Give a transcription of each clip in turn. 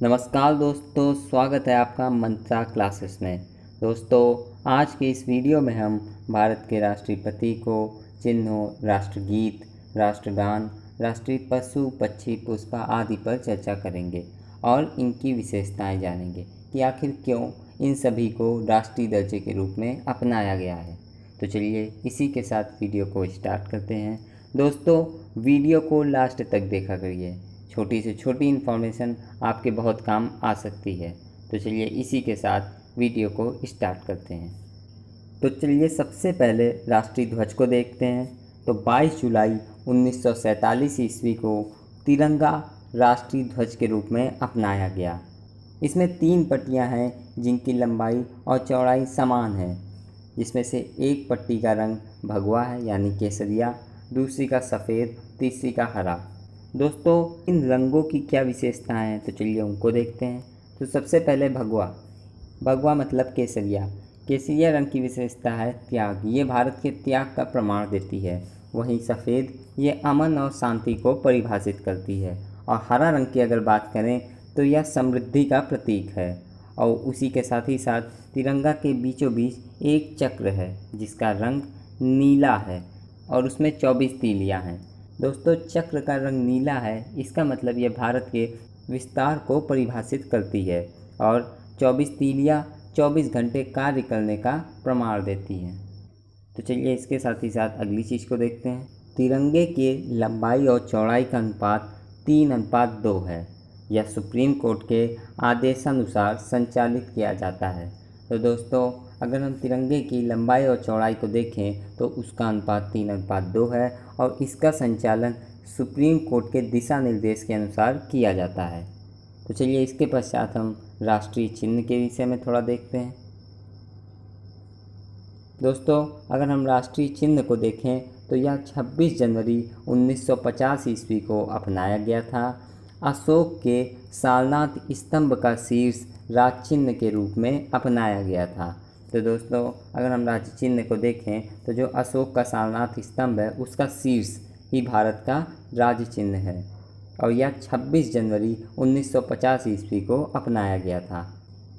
नमस्कार दोस्तों, स्वागत है आपका मंत्रा क्लासेस में। दोस्तों, आज के इस वीडियो में हम भारत के राष्ट्रीय प्रतीकों, चिन्हों, राष्ट्रगीत, राष्ट्रगान, राष्ट्रीय पशु, पक्षी, पुष्प आदि पर चर्चा करेंगे और इनकी विशेषताएं जानेंगे कि आखिर क्यों इन सभी को राष्ट्रीय दर्जे के रूप में अपनाया गया है। तो चलिए इसी के साथ वीडियो को स्टार्ट करते हैं। दोस्तों, वीडियो को लास्ट तक देखा करिए, छोटी से छोटी इन्फॉर्मेशन आपके बहुत काम आ सकती है। तो चलिए इसी के साथ वीडियो को स्टार्ट करते हैं। तो चलिए सबसे पहले राष्ट्रीय ध्वज को देखते हैं। तो 22 जुलाई 1947 ईस्वी को तिरंगा राष्ट्रीय ध्वज के रूप में अपनाया गया। इसमें 3 पट्टियां हैं जिनकी लंबाई और चौड़ाई समान है, जिसमें से एक पट्टी का रंग भगवा है यानी केसरिया, दूसरी का सफ़ेद, तीसरी का हरा। दोस्तों, इन रंगों की क्या विशेषताएं हैं तो चलिए उनको देखते हैं। तो सबसे पहले भगवा। भगवा मतलब केसरिया। केसरिया रंग की विशेषता है त्याग, ये भारत के त्याग का प्रमाण देती है। वहीं सफ़ेद ये अमन और शांति को परिभाषित करती है। और हरा रंग की अगर बात करें तो यह समृद्धि का प्रतीक है। और उसी के साथ ही साथ तिरंगा के बीचों बीच एक चक्र है जिसका रंग नीला है और उसमें 24 तीलियां हैं। दोस्तों, चक्र का रंग नीला है, इसका मतलब यह भारत के विस्तार को परिभाषित करती है और 24 तीलियां 24 घंटे कार्य करने का प्रमाण देती हैं। तो चलिए इसके साथ ही साथ अगली चीज़ को देखते हैं। तिरंगे के लंबाई और चौड़ाई का अनुपात 3:2 है। यह सुप्रीम कोर्ट के आदेशानुसार संचालित किया जाता है। तो दोस्तों, अगर हम तिरंगे की लंबाई और चौड़ाई को देखें तो उसका अनुपात 3:2 है और इसका संचालन सुप्रीम कोर्ट के दिशा निर्देश के अनुसार किया जाता है। तो चलिए इसके पश्चात हम राष्ट्रीय चिन्ह के विषय में थोड़ा देखते हैं। दोस्तों, अगर हम राष्ट्रीय चिन्ह को देखें तो यह 26 जनवरी 1950 ईस्वी को अपनाया गया था। अशोक के सारनाथ स्तंभ का शीर्ष राज चिन्ह के रूप में अपनाया गया था। तो दोस्तों, अगर हम राज्य चिन्ह को देखें तो जो अशोक का सारनाथ स्तंभ है उसका शीर्ष ही भारत का राज्य चिन्ह है और यह 26 जनवरी 1950 ईस्वी को अपनाया गया था।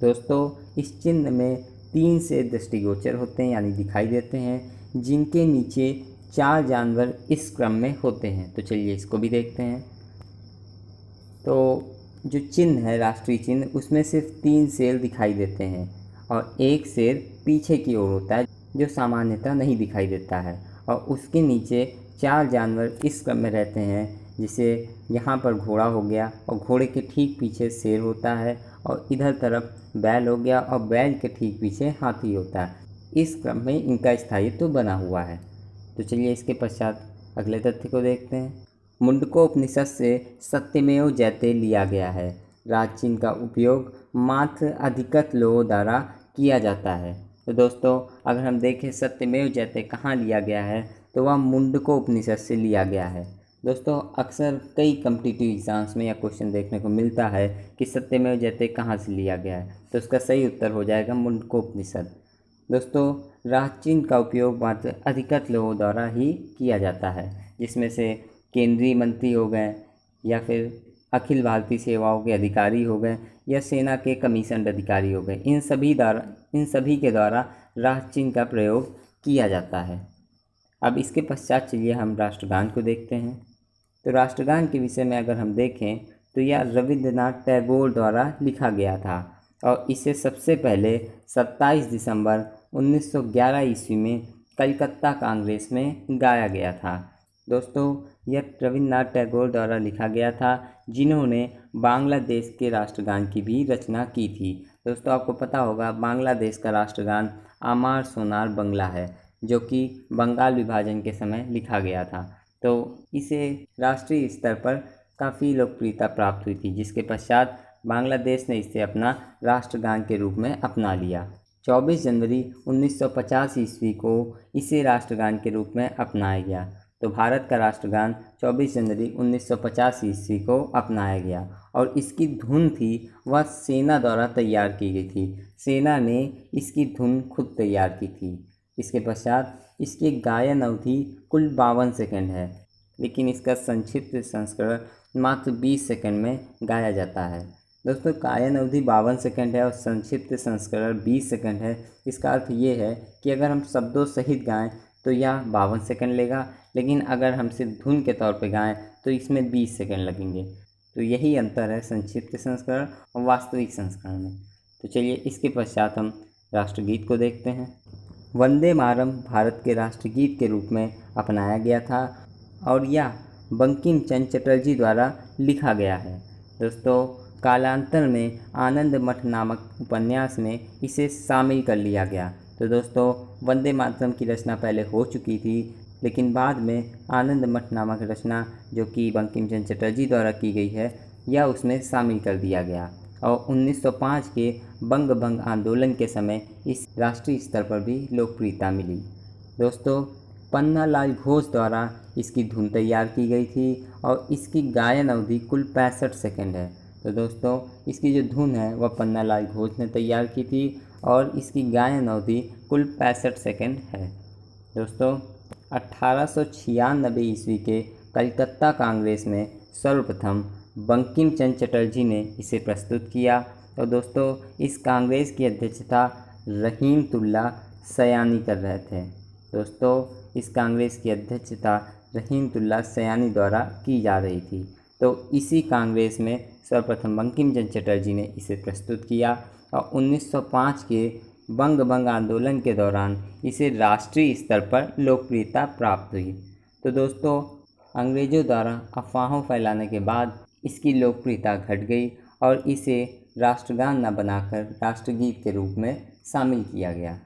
दोस्तों, इस चिन्ह में 3 से दृष्टिगोचर होते हैं यानी दिखाई देते हैं, जिनके नीचे 4 जानवर इस क्रम में होते हैं। तो चलिए इसको भी देखते हैं। तो जो चिन्ह है राष्ट्रीय चिन्ह, उसमें सिर्फ 3 शेर दिखाई देते हैं और एक शेर पीछे की ओर होता है जो सामान्यतः नहीं दिखाई देता है और उसके नीचे 4 जानवर इस क्रम में रहते हैं, जिसे यहाँ पर घोड़ा हो गया और घोड़े के ठीक पीछे शेर होता है और इधर तरफ बैल हो गया और बैल के ठीक पीछे हाथी होता है। इस क्रम में इनका स्थायित्व बना हुआ है। तो चलिए इसके पश्चात अगले तथ्य को देखते हैं। मुंडकोपनिषद से सत्यमेव जयते लिया गया है। राज चिन्ह का उपयोग मात्र अधिकृत लोगों द्वारा किया जाता है। तो दोस्तों, अगर हम देखें सत्यमेव जयते कहाँ लिया गया है तो वह मुंडकोपनिषद से लिया गया है। दोस्तों, अक्सर कई कॉम्पिटिटिव एग्जाम्स में यह क्वेश्चन देखने को मिलता है कि सत्यमेव जयते कहाँ से लिया गया है, तो उसका सही उत्तर हो जाएगा मुंडकोपनिषद। दोस्तों, राज चिन्ह का उपयोग मात्र अधिकृत लोगों द्वारा ही किया जाता है, जिसमें से केंद्रीय मंत्री हो गए या फिर अखिल भारतीय सेवाओं के अधिकारी हो गए या सेना के कमीशन्ड अधिकारी हो गए। इन सभी के द्वारा राज चिन्ह का प्रयोग किया जाता है। अब इसके पश्चात चलिए हम राष्ट्रगान को देखते हैं। तो राष्ट्रगान के विषय में अगर हम देखें तो यह रविंद्रनाथ टैगोर द्वारा लिखा गया था और इसे सबसे पहले 27 दिसंबर 1911 ईस्वी में कलकत्ता कांग्रेस में गाया गया था। दोस्तों, यह रविंद्रनाथ टैगोर द्वारा लिखा गया था, जिन्होंने बांग्लादेश के राष्ट्रगान की भी रचना की थी। दोस्तों, आपको पता होगा बांग्लादेश का राष्ट्रगान आमार सोनार बंगला है, जो कि बंगाल विभाजन के समय लिखा गया था। तो इसे राष्ट्रीय स्तर पर काफ़ी लोकप्रियता प्राप्त हुई थी, जिसके पश्चात बांग्लादेश ने इसे अपना राष्ट्रगान के रूप में अपना लिया। 24 जनवरी 1950 ईस्वी को इसे राष्ट्रगान के रूप में अपनाया गया। तो भारत का राष्ट्रगान 24 जनवरी 1950 ईस्वी को अपनाया गया और इसकी धुन थी वह सेना द्वारा तैयार की गई थी। सेना ने इसकी धुन खुद तैयार की थी। इसके पश्चात इसकी गायन अवधि कुल 52 सेकंड है, लेकिन इसका संक्षिप्त संस्करण मात्र 20 सेकंड में गाया जाता है। दोस्तों गायन अवधि 52 सेकंड है और संक्षिप्त संस्करण 20 सेकंड है। इसका अर्थ ये है कि अगर हम शब्दों सहित गाएं तो यह 52 सेकंड लेगा, लेकिन अगर हम सिर्फ धुन के तौर पर गाएं तो इसमें 20 सेकंड लगेंगे। तो यही अंतर है संक्षिप्त संस्करण और वास्तविक संस्करण में। तो चलिए इसके पश्चात हम राष्ट्रगीत को देखते हैं। वंदे मातरम भारत के राष्ट्रगीत के रूप में अपनाया गया था और यह बंकिम चंद्र चटर्जी द्वारा लिखा गया है। दोस्तों कालांतर में आनंद मठ नामक उपन्यास में इसे शामिल कर लिया गया। तो दोस्तों वंदे मातरम की रचना पहले हो चुकी थी, लेकिन बाद में आनंद मठ नामक रचना जो कि बंकिम चंद्र चटर्जी द्वारा की गई है, यह उसमें शामिल कर दिया गया। और 1905 के बंग भंग आंदोलन के समय इस राष्ट्रीय स्तर पर भी लोकप्रियता मिली। दोस्तों पन्नालाल घोष द्वारा इसकी धुन तैयार की गई थी और इसकी गायन अवधि कुल 65 सेकंड है। तो दोस्तों इसकी जो धुन है वह पन्नालाल घोष ने तैयार की थी और इसकी गायन अवधि कुल 65 सेकंड है। दोस्तों 1896 ईस्वी के कलकत्ता कांग्रेस में सर्वप्रथम बंकिम चंद्र चटर्जी ने इसे प्रस्तुत किया। तो दोस्तों इस कांग्रेस की अध्यक्षता रहीमतुल्लाह सयानी कर रहे थे। दोस्तों इस कांग्रेस की अध्यक्षता रहीमतुल्लाह सयानी द्वारा की जा रही थी। तो इसी कांग्रेस में सर्वप्रथम बंकिम चंद्र चटर्जी ने इसे प्रस्तुत किया और 1905 के बंग भंग आंदोलन के दौरान इसे राष्ट्रीय स्तर पर लोकप्रियता प्राप्त हुई। तो दोस्तों अंग्रेज़ों द्वारा अफवाहों फैलाने के बाद इसकी लोकप्रियता घट गई और इसे राष्ट्रगान न बनाकर राष्ट्रगीत के रूप में शामिल किया गया।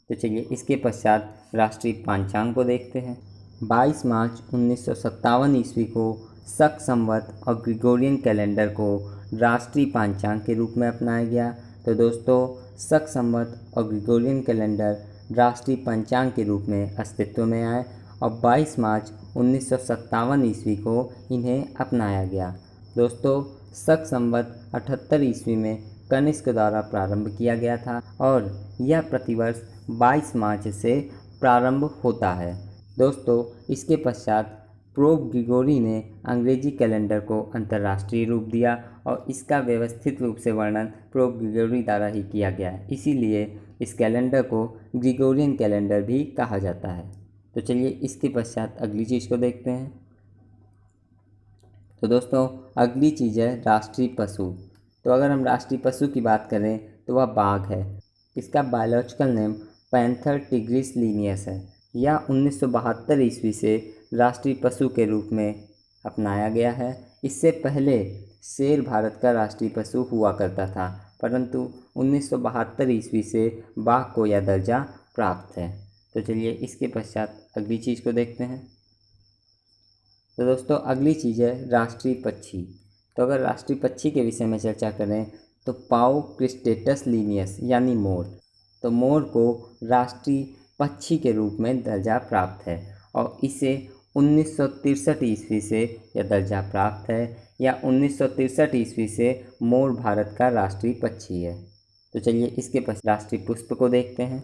तो चलिए इसके पश्चात राष्ट्रीय पंचांग को देखते हैं। 22 मार्च 1957 ईस्वी को शक संवत और ग्रिगोरियन कैलेंडर को राष्ट्रीय पंचांग के रूप में अपनाया गया। तो दोस्तों शक संवत और ग्रिगोरियन कैलेंडर राष्ट्रीय पंचांग के रूप में अस्तित्व में आए और 22 मार्च 1957 ईस्वी को इन्हें अपनाया गया। दोस्तों शक संवत 78 ईस्वी में कनिष्क द्वारा प्रारंभ किया गया था और यह प्रतिवर्ष 22 मार्च से प्रारंभ होता है। दोस्तों इसके पश्चात पोप ग्रिगोरी ने अंग्रेजी कैलेंडर को अंतर्राष्ट्रीय रूप दिया और इसका व्यवस्थित रूप से वर्णन पोप ग्रिगोरी द्वारा ही किया गया, इसीलिए इस कैलेंडर को ग्रिगोरियन कैलेंडर भी कहा जाता है। तो चलिए इसके पश्चात अगली चीज़ को देखते हैं। तो दोस्तों अगली चीज़ है राष्ट्रीय पशु। तो अगर हम राष्ट्रीय पशु की बात करें तो वह बाघ है। इसका biological name panther tigris Linnaeus है। यह 1972 ईस्वी से राष्ट्रीय पशु के रूप में अपनाया गया है। इससे पहले शेर भारत का राष्ट्रीय पशु हुआ करता था, परंतु 1972 ईस्वी से बाघ को यह दर्जा प्राप्त है। तो चलिए इसके पश्चात अगली चीज़ को देखते हैं। तो दोस्तों अगली चीज़ है राष्ट्रीय पक्षी। तो अगर राष्ट्रीय पक्षी के विषय में चर्चा करें तो पाओ क्रिस्टेटस लीनियस यानी मोर। तो मोर को राष्ट्रीय पक्षी के रूप में दर्जा प्राप्त है और इसे 1963 ईस्वी से यह दर्जा प्राप्त है, या 1963 ईस्वी से मोर भारत का राष्ट्रीय पक्षी है। तो चलिए इसके पश्चात राष्ट्रीय पुष्प को देखते हैं।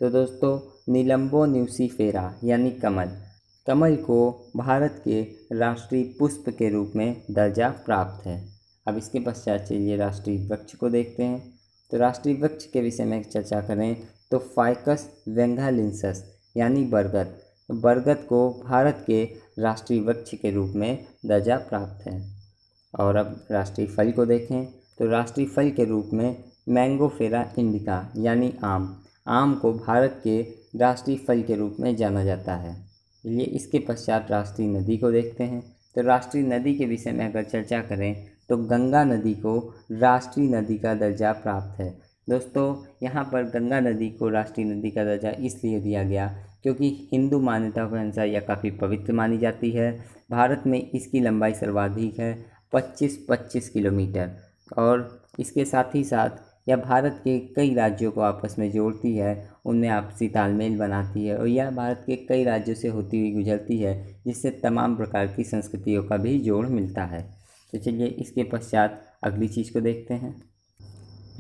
तो दोस्तों नीलम्बो न्यूसीफेरा यानी कमल, कमल को भारत के राष्ट्रीय पुष्प के रूप में दर्जा प्राप्त है। अब इसके पश्चात चलिए राष्ट्रीय वृक्ष को देखते हैं। तो राष्ट्रीय वृक्ष के विषय में चर्चा करें तो फाइकस वेंगालिनसस यानी बरगद, बरगद को भारत के राष्ट्रीय वृक्ष के रूप में दर्जा प्राप्त है। और अब राष्ट्रीय फल को देखें तो राष्ट्रीय फल के रूप में मैंगोफेरा इंडिका यानी आम, आम को भारत के राष्ट्रीय फल के रूप में जाना जाता है। चलिए इसके पश्चात राष्ट्रीय नदी को देखते हैं। तो राष्ट्रीय नदी के विषय में अगर चर्चा करें तो गंगा नदी को राष्ट्रीय नदी का दर्जा प्राप्त है। दोस्तों यहाँ पर गंगा नदी को राष्ट्रीय नदी का दर्जा इसलिए दिया गया क्योंकि हिंदू मान्यता के अनुसार यह काफ़ी पवित्र मानी जाती है। भारत में इसकी लंबाई सर्वाधिक है 25 किलोमीटर, और इसके साथ ही साथ यह भारत के कई राज्यों को आपस में जोड़ती है, उनमें आपसी तालमेल बनाती है और यह भारत के कई राज्यों से होती हुई गुजरती है, जिससे तमाम प्रकार की संस्कृतियों का भी जोड़ मिलता है। तो चलिए इसके पश्चात अगली चीज़ को देखते हैं।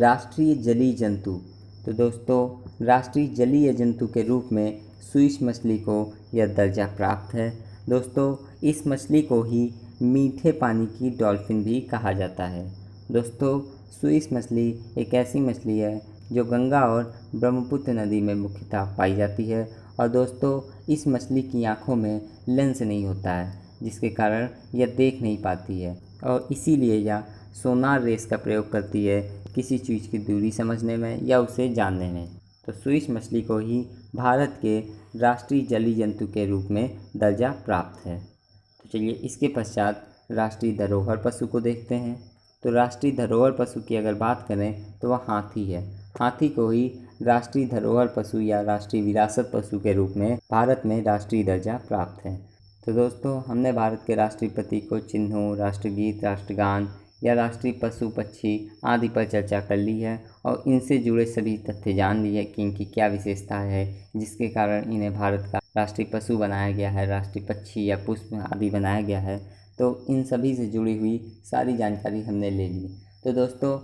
राष्ट्रीय जलीय जंतु। तो दोस्तों राष्ट्रीय जलीय जंतु के रूप में स्विस मछली को यह दर्जा प्राप्त है। दोस्तों इस मछली को ही मीठे पानी की डॉल्फिन भी कहा जाता है। दोस्तों, स्विस मछली एक ऐसी मछली है जो गंगा और ब्रह्मपुत्र नदी में मुख्यतः पाई जाती है। और दोस्तों, इस मछली की आँखों में लेंस नहीं होता है, जिसके कारण यह देख नहीं पाती है और इसीलिए यह सोनार रेस का प्रयोग करती है किसी चीज़ की दूरी समझने में या उसे जानने में। तो स्विस मछली को ही भारत के राष्ट्रीय जलीय जंतु के रूप में दर्जा प्राप्त है। तो चलिए इसके पश्चात राष्ट्रीय धरोहर पशु को देखते हैं। तो राष्ट्रीय धरोहर पशु की अगर बात करें तो वह हाथी है। हाथी को ही राष्ट्रीय धरोहर पशु या राष्ट्रीय विरासत पशु के रूप में भारत में राष्ट्रीय दर्जा प्राप्त है। तो दोस्तों, हमने भारत के राष्ट्रीय प्रतीकों, चिन्हों, राष्ट्रगीत, राष्ट्रगान या राष्ट्रीय पशु पक्षी आदि पर चर्चा कर ली है और इनसे जुड़े सभी तथ्य जान लिए कि इनकी क्या विशेषता है जिसके कारण इन्हें भारत का राष्ट्रीय पशु बनाया गया है, राष्ट्रीय पक्षी या पुष्प आदि बनाया गया है। तो इन सभी से जुड़ी हुई सारी जानकारी हमने ले ली। तो दोस्तों,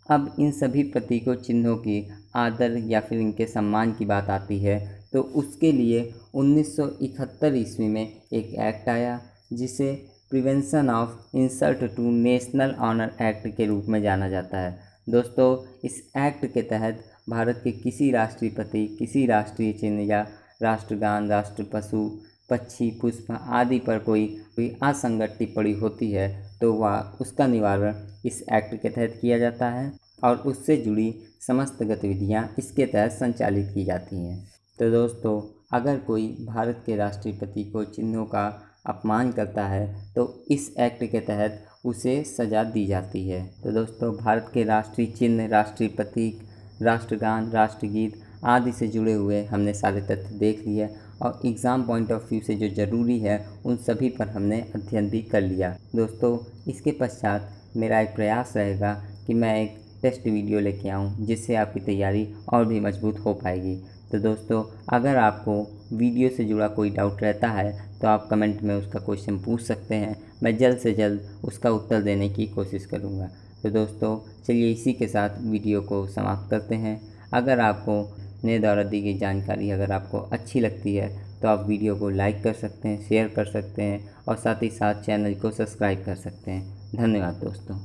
अब इन सभी प्रतीकों, चिन्हों की आदर या फिर इनके सम्मान की बात आती है तो उसके लिए 1971 ईस्वी में एक एक्ट आया जिसे prevention of insult to national honour act के रूप में जाना जाता है। दोस्तों, इस एक्ट के तहत भारत के किसी राष्ट्रीय प्रतीक, किसी राष्ट्रीय चिन्ह या राष्ट्रगान, राष्ट्र पशु, पक्षी, पुष्प आदि पर कोई असंगत टिप्पणी होती है तो वह उसका निवारण इस एक्ट के तहत किया जाता है और उससे जुड़ी समस्त गतिविधियां इसके तहत संचालित की जाती हैं। तो दोस्तों, अगर कोई भारत के राष्ट्रीय प्रतीकों, चिन्हों का अपमान करता है तो इस एक्ट के तहत उसे सज़ा दी जाती है। तो दोस्तों, भारत के राष्ट्रीय चिन्ह, राष्ट्रीय प्रतीक, राष्ट्रगान, राष्ट्रगीत आदि से जुड़े हुए हमने सारे तथ्य देख लिए और एग्ज़ाम पॉइंट ऑफ व्यू से जो ज़रूरी है उन सभी पर हमने अध्ययन भी कर लिया। दोस्तों, इसके पश्चात मेरा एक प्रयास रहेगा कि मैं एक टेस्ट वीडियो लेके आऊँ जिससे आपकी तैयारी और भी मजबूत हो पाएगी। तो दोस्तों, अगर आपको वीडियो से जुड़ा कोई डाउट रहता है तो आप कमेंट में उसका क्वेश्चन पूछ सकते हैं। मैं जल्द से जल्द उसका उत्तर देने की कोशिश करूँगा। तो दोस्तों, चलिए इसी के साथ वीडियो को समाप्त करते हैं। अगर आपको मेरे द्वारा दी गई जानकारी अगर आपको अच्छी लगती है तो आप वीडियो को लाइक कर सकते हैं, शेयर कर सकते हैं और साथ ही साथ चैनल को सब्सक्राइब कर सकते हैं। धन्यवाद दोस्तों।